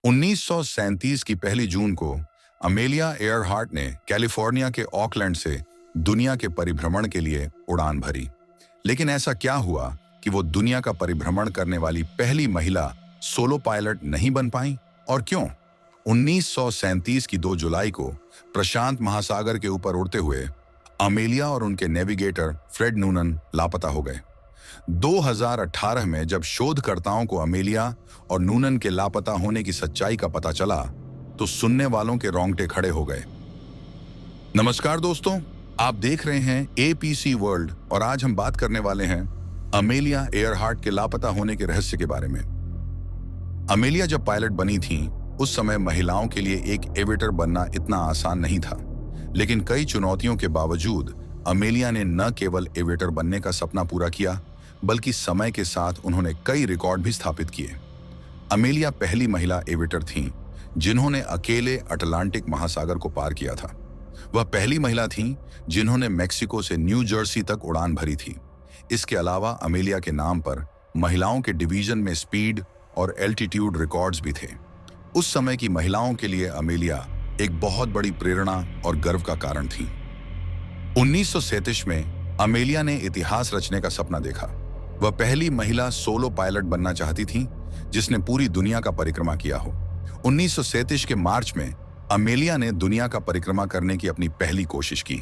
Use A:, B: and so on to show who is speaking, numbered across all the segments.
A: 1937 की पहली जून को अमेलिया एयरहार्ट ने कैलिफोर्निया के ऑकलैंड से दुनिया के परिभ्रमण के लिए उड़ान भरी। लेकिन ऐसा क्या हुआ कि वो दुनिया का परिभ्रमण करने वाली पहली महिला सोलो पायलट नहीं बन पाई, और क्यों? 1937 की 2 जुलाई को प्रशांत महासागर के ऊपर उड़ते हुए अमेलिया और उनके नेविगेटर फ्रेड नूनन लापता हो गए। 2018 में जब शोधकर्ताओं को अमेलिया और नूनन के लापता होने की सच्चाई का पता चला तो सुनने वालों के रोंगटे खड़े हो गए। नमस्कार दोस्तों, आप देख रहे हैं एपीसी वर्ल्ड और आज हम बात करने वाले हैं अमेलिया एयरहार्ट के लापता होने के रहस्य के बारे में। अमेलिया जब पायलट बनी थी उस समय महिलाओं के लिए एक एविएटर बनना इतना आसान नहीं था, लेकिन कई चुनौतियों के बावजूद अमेलिया ने न केवल एविएटर बनने का सपना पूरा किया बल्कि समय के साथ उन्होंने कई रिकॉर्ड भी स्थापित किए। अमेलिया पहली महिला एविएटर थीं जिन्होंने अकेले अटलांटिक महासागर को पार किया था। वह पहली महिला थीं जिन्होंने मेक्सिको से न्यू जर्सी तक उड़ान भरी थी। इसके अलावा अमेलिया के नाम पर महिलाओं के डिवीजन में स्पीड और एल्टीट्यूड रिकॉर्ड्स भी थे। उस समय की महिलाओं के लिए अमेलिया एक बहुत बड़ी प्रेरणा और गर्व का कारण थी। 1937 में अमेलिया ने इतिहास रचने का सपना देखा। वह पहली महिला सोलो पायलट बनना चाहती थी जिसने पूरी दुनिया का परिक्रमा किया हो। 1937 के मार्च में अमेलिया ने दुनिया का परिक्रमा करने की अपनी पहली कोशिश की,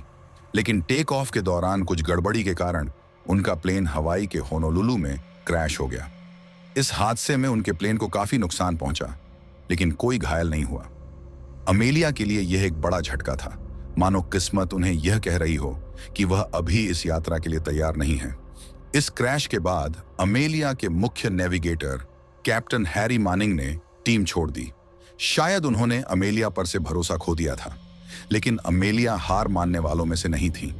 A: लेकिन टेक ऑफ के दौरान कुछ गड़बड़ी के कारण उनका प्लेन हवाई के होनोलुलु में क्रैश हो गया। इस हादसे में उनके प्लेन को काफी नुकसान पहुंचा, लेकिन कोई घायल नहीं हुआ। अमेलिया के लिए यह एक बड़ा झटका था, मानो किस्मत उन्हें यह कह रही हो कि वह अभी इस यात्रा के लिए तैयार नहीं है। इस क्रैश के बाद अमेलिया के मुख्य नेविगेटर कैप्टन हैरी मानिंग ने टीम छोड़ दी। शायद उन्होंने अमेलिया पर से भरोसा खो दिया था, लेकिन अमेलिया हार मानने वालों में से नहीं थी।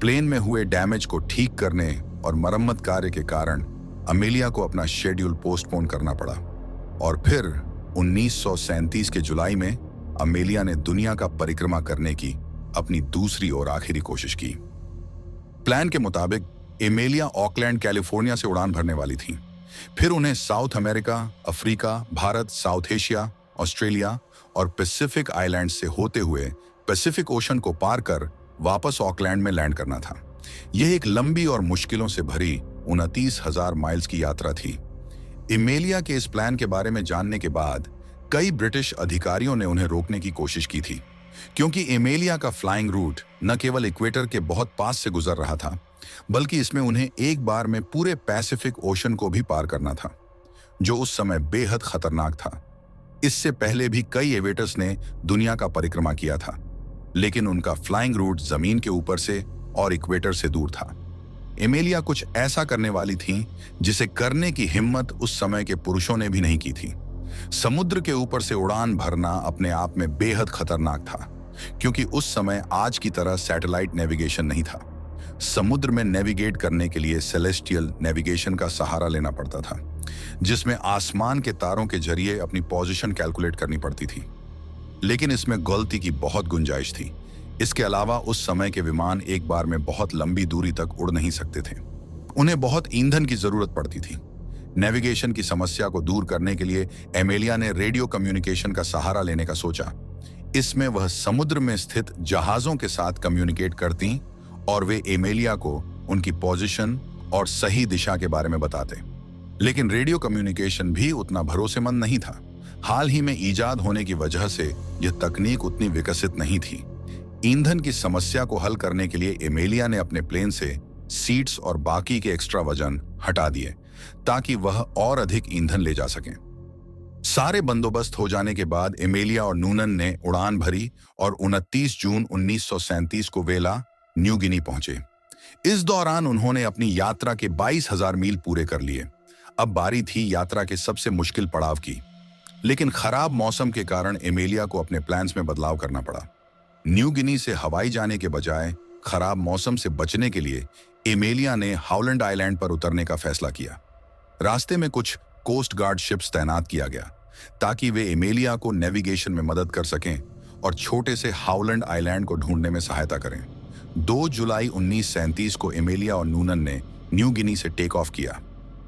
A: प्लेन में हुए डैमेज को ठीक करने और मरम्मत कार्य के कारण अमेलिया को अपना शेड्यूल पोस्टपोन करना पड़ा, और फिर 1937 के जुलाई में अमेलिया ने दुनिया का परिक्रमा करने की अपनी दूसरी और आखिरी कोशिश की। प्लान के मुताबिक एमेलिया ऑकलैंड कैलिफोर्निया से उड़ान भरने वाली थी। फिर उन्हें south America, Africa, Bharat, south Asia, Australia और पैसिफिक आइलैंड से होते हुए पैसिफिक ओशन को पार कर वापस ऑकलैंड में लैंड करना था। यह एक लंबी और मुश्किलों से भरी 29,000 माइल्स की यात्रा थी। एमेलिया के इस प्लान के बारे में जानने के बाद कई ब्रिटिश अधिकारियों ने उन्हें रोकने की कोशिश की थी, क्योंकि एमेलिया का फ्लाइंग रूट न केवल इक्वेटर के बहुत पास से गुजर रहा था, बल्कि इसमें उन्हें एक बार में पूरे पैसिफिक ओशन को भी पार करना था, जो उस समय बेहद खतरनाक था। इससे पहले भी कई एविएटर्स ने दुनिया का परिक्रमा किया था, लेकिन उनका फ्लाइंग रूट जमीन के ऊपर से और इक्वेटर से दूर था। एमेलिया कुछ ऐसा करने वाली थी जिसे करने की हिम्मत उस समय के पुरुषों ने भी नहीं की थी। समुद्र के ऊपर से उड़ान भरना अपने आप में बेहद खतरनाक था, क्योंकि उस समय आज की तरह सैटेलाइट नेविगेशन नहीं था। समुद्र में नेविगेट करने के लिए सेलेस्टियल नेविगेशन का सहारा लेना पड़ता था, जिसमें आसमान के तारों के जरिए अपनी पोजीशन कैलकुलेट करनी पड़ती थी, लेकिन इसमें गलती की बहुत गुंजाइश थी। इसके अलावा उस समय के विमान एक बार में बहुत लंबी दूरी तक उड़ नहीं सकते थे। उन्हें बहुत ईंधन की जरूरत पड़ती थी। नेविगेशन की समस्या को दूर करने के लिए एमेलिया ने रेडियो कम्युनिकेशन का सहारा लेने का सोचा। इसमें वह समुद्र में स्थित जहाजों के साथ कम्युनिकेट करती और वे एमेलिया को उनकी पोजीशन और सही दिशा के बारे में बताते। लेकिन रेडियो कम्युनिकेशन भी उतना भरोसेमंद नहीं था। हाल ही में ईजाद होने की वजह से यह तकनीक उतनी विकसित नहीं थी। ईंधन की समस्या को हल करने के लिए एमेलिया ने अपने प्लेन से सीट्स और बाकी के एक्स्ट्रा वजन हटा दिए ताकि वह और अधिक ईंधन ले जा सकें। सारे बंदोबस्त हो जाने के बाद एमेलिया और नूनन ने उड़ान भरी और 29 जून 1937 को वेला, न्यू गिनी पहुंचे। इस दौरान उन्होंने अपनी यात्रा के 22,000 मील पूरे कर लिए। अब बारी थी यात्रा के सबसे मुश्किल पड़ाव की, लेकिन खराब मौसम के कारण एमेलिया को अपने प्लान्स में बदलाव करना पड़ा। न्यू गिनी से हवाई जाने के बजाय खराब मौसम से बचने के लिए एमेलिया ने हाउलैंड आइलैंड पर उतरने का फैसला किया। रास्ते में कुछ कोस्ट गार्ड शिप्स तैनात किया गया ताकि वे एमेलिया को नेविगेशन में मदद कर सकें और छोटे से हाउलैंड आइलैंड को ढूंढने में सहायता करें। 2 जुलाई 1937 को एमेलिया और नूनन ने न्यू गिनी से टेक ऑफ किया,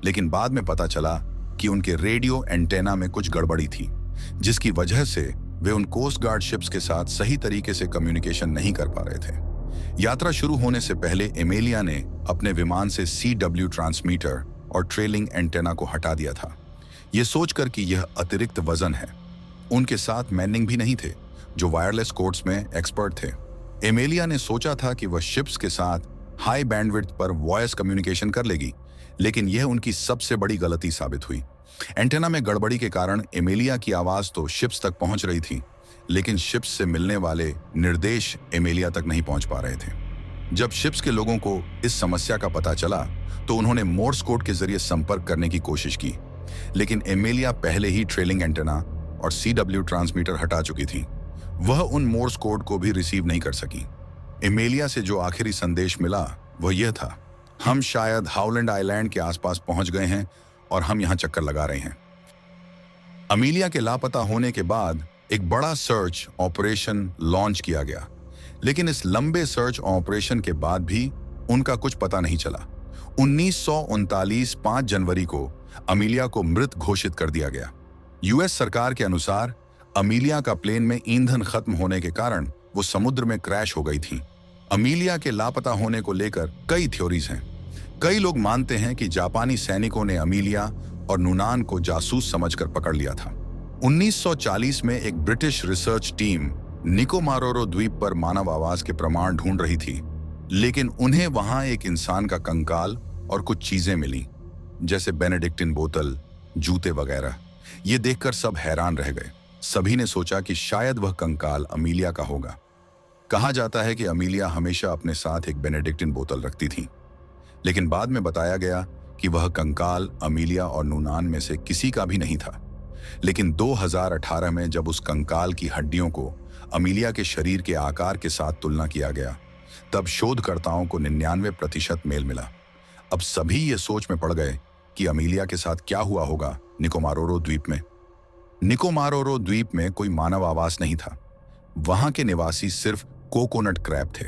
A: लेकिन बाद में पता चला कि उनके रेडियो एंटेना में कुछ गड़बड़ी थी, जिसकी वजह से वे उन कोस्ट गार्ड शिप्स के साथ सही तरीके से कम्युनिकेशन नहीं कर पा रहे थे। यात्रा शुरू होने से पहले एमेलिया ने अपने विमान से CW ट्रांसमीटर और ट्रेलिंग एंटेना को हटा दिया था, ये सोचकर कि यह अतिरिक्त वजन है। उनके साथ मैनिंग भी नहीं थे, जो वायरलेस कोड्स में एक्सपर्ट थे। एमेलिया ने सोचा था कि वह शिप्स के साथ हाई बैंडविड्थ पर वॉइस कम्युनिकेशन कर लेगी, लेकिन यह उनकी सबसे बड़ी गलती साबित हुई। एंटेना में गड़बड़ी के कारण एमेलिया की आवाज तो शिप्स तक पहुंच रही थी, लेकिन शिप्स से मिलने वाले निर्देश एमेलिया तक नहीं पहुंच पा रहे थे। जब शिप्स के लोगों को इस समस्या का पता चला तो उन्होंने मोर्स कोड के जरिए संपर्क करने की कोशिश की, लेकिन एमेलिया पहले ही ट्रेलिंग एंटेना और CW ट्रांसमीटर हटा चुकी थी। वह उन मोर्स कोड को भी रिसीव नहीं कर सकी। एमेलिया से जो आखिरी संदेश मिला वह यह था, हम शायद हाउलैंड आइलैंड के आसपास पहुंच गए हैं और हम यहां चक्कर लगा रहे हैं। अमीलिया के लापता होने के बाद एक बड़ा सर्च ऑपरेशन लॉन्च किया गया, लेकिन इस लंबे सर्च ऑपरेशन के बाद भी उनका कुछ पता नहीं चला। 1939 5 जनवरी को अमीलिया को मृत घोषित कर दिया गया। US सरकार के अनुसार अमीलिया का प्लेन में ईंधन खत्म होने के कारण वो समुद्र में क्रैश हो गई थी। अमीलिया के लापता होने को लेकर कई थ्योरीज हैं। कई लोग मानते हैं कि जापानी सैनिकों ने अमीलिया और नूनान को जासूस समझकर पकड़ लिया था। 1940 में एक ब्रिटिश रिसर्च टीम निकोमारोरो द्वीप पर मानव आवाज के प्रमाण ढूंढ रही थी, लेकिन उन्हें वहां एक इंसान का कंकाल और कुछ चीजें मिली, जैसे बेनेडिक्टिन बोतल, जूते वगैरह। ये देखकर सब हैरान रह गए। सभी ने सोचा कि शायद वह कंकाल अमीलिया का होगा। कहा जाता है कि अमीलिया हमेशा अपने साथ एक बेनेडिक्टिन बोतल रखती थी, लेकिन बाद में बताया गया कि वह कंकाल अमीलिया और नूनान में से किसी का भी नहीं था। लेकिन 2018 में जब उस कंकाल की हड्डियों को अमीलिया के शरीर के आकार के साथ तुलना किया गया, तब शोधकर्ताओं को 99% मेल मिला। अब सभी ये सोच में पड़ गए कि अमीलिया के साथ क्या हुआ होगा निकोमारोरो द्वीप में। निकोमारोरो द्वीप में कोई मानव आवास नहीं था। वहां के निवासी सिर्फ कोकोनट क्रैब थे।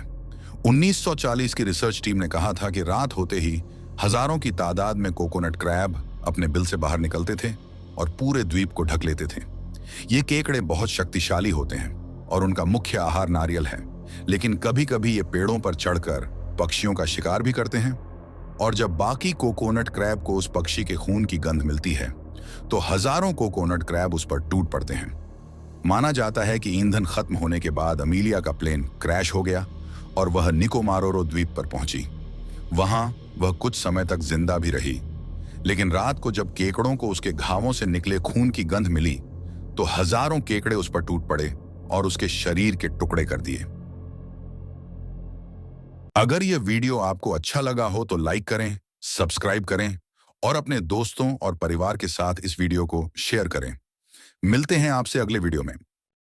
A: 1940 की रिसर्च टीम ने कहा था कि रात होते ही हजारों की तादाद में कोकोनट क्रैब अपने बिल से बाहर निकलते थे और पूरे द्वीप को ढक लेते थे। ये केकड़े बहुत शक्तिशाली होते हैं और उनका मुख्य आहार नारियल है, लेकिन कभी कभी ये पेड़ों पर चढ़कर पक्षियों का शिकार भी करते हैं। और जब बाकी कोकोनट क्रैब को उस पक्षी के खून की गंध मिलती है तो हजारों कोकोनट क्रैब उस पर टूट पड़ते हैं। माना जाता है कि ईंधन खत्म होने के बाद अमीलिया का प्लेन क्रैश हो गया और वह निकोमारोरो द्वीप पर पहुंची। वहां वह कुछ समय तक जिंदा भी रही, लेकिन रात को जब केकड़ों को उसके घावों से निकले खून की गंध मिली तो हजारों केकड़े उस पर टूट पड़े और उसके शरीर के टुकड़े कर दिए। अगर यह वीडियो आपको अच्छा लगा हो तो लाइक करें, सब्सक्राइब करें और अपने दोस्तों और परिवार के साथ इस वीडियो को शेयर करें। मिलते हैं आपसे अगले वीडियो में।